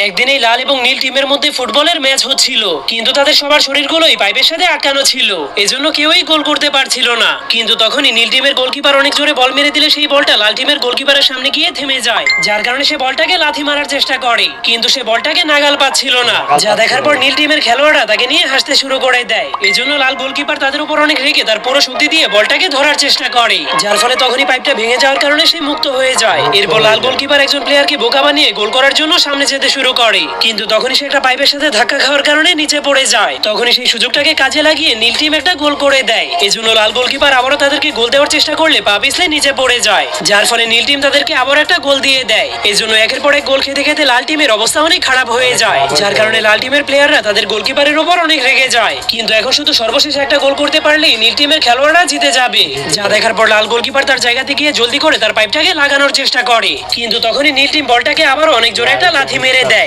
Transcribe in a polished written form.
একদিন এই লাল এবং নীল টিমের মধ্যে ফুটবলের ম্যাচ হচ্ছিল, কিন্তু তাদের সবার শরীরগুলোই পাইপের সাথে আটকানো ছিল, এজন্য কেউই গোল করতে পারছিল না। কিন্তু তখনই নীল টিমের গোলকিপার অনেক জোরে বল মেরে দিলে সেই বলটা লাল টিমের গোলকিপারের সামনে গিয়ে থেমে যায়, যার কারণে সে বলটাকে লাথি মারার চেষ্টা করে, কিন্তু সে বলটাকে নাগাল পাচ্ছিল না। যা দেখার পর নীল টিমের খেলোয়াড়রা তাকে নিয়ে হাসতে শুরু করে দেয়। এজন্য লাল গোলকিপার তাদের উপর অনেক রেগে তার পুরো শক্তি দিয়ে বলটাকে ধরার চেষ্টা করে, যার ফলে তখনই পাইপটা ভেঙে যাওয়ার কারণে সে মুক্ত হয়ে যায়। এরপর লাল গোলকিপার একজন প্লেয়ারকে বোকা বানিয়ে গোল করার জন্য সামনে যেতে শুরু করে, কিন্তু তখনই সে একটা পাইপের সাথে ধাক্কা খাওয়ার কারণে নিচে পড়ে যায়। তখনই সেই সুযোগটাকে কাজে লাগিয়ে নীল টিম একটা গোল করে দেয়। এজন্য লাল গোলকিপার আবারও তাদেরকে গোল দেওয়ার চেষ্টা করলে পা পিছলে নিচে পড়ে যায়, যার ফলে নীল টিম তাদেরকে আবার একটা গোল দিয়ে দেয়। এজন্য একের পর এক গোল খেতে খেতে লাল টিমের অবস্থা অনেক খারাপ হয়ে যায়, যার কারণে লাল টিমের প্লেয়াররা তাদের গোলকিপারের উপর অনেক রেগে যায়। কিন্তু এখন শুধু সর্বশেষ একটা গোল করতে পারলেই নীল টিমের খেলোয়াড়রা জিতে যাবে। যা দেখার পর লাল গোলকিপার তার জায়গাতে গিয়ে জলদি করে তার পাইপটাকে লাগানোর চেষ্টা করে, কিন্তু তখনই নীল টিম বলটাকে আবার অনেক জোরে একটা লাথি মেরে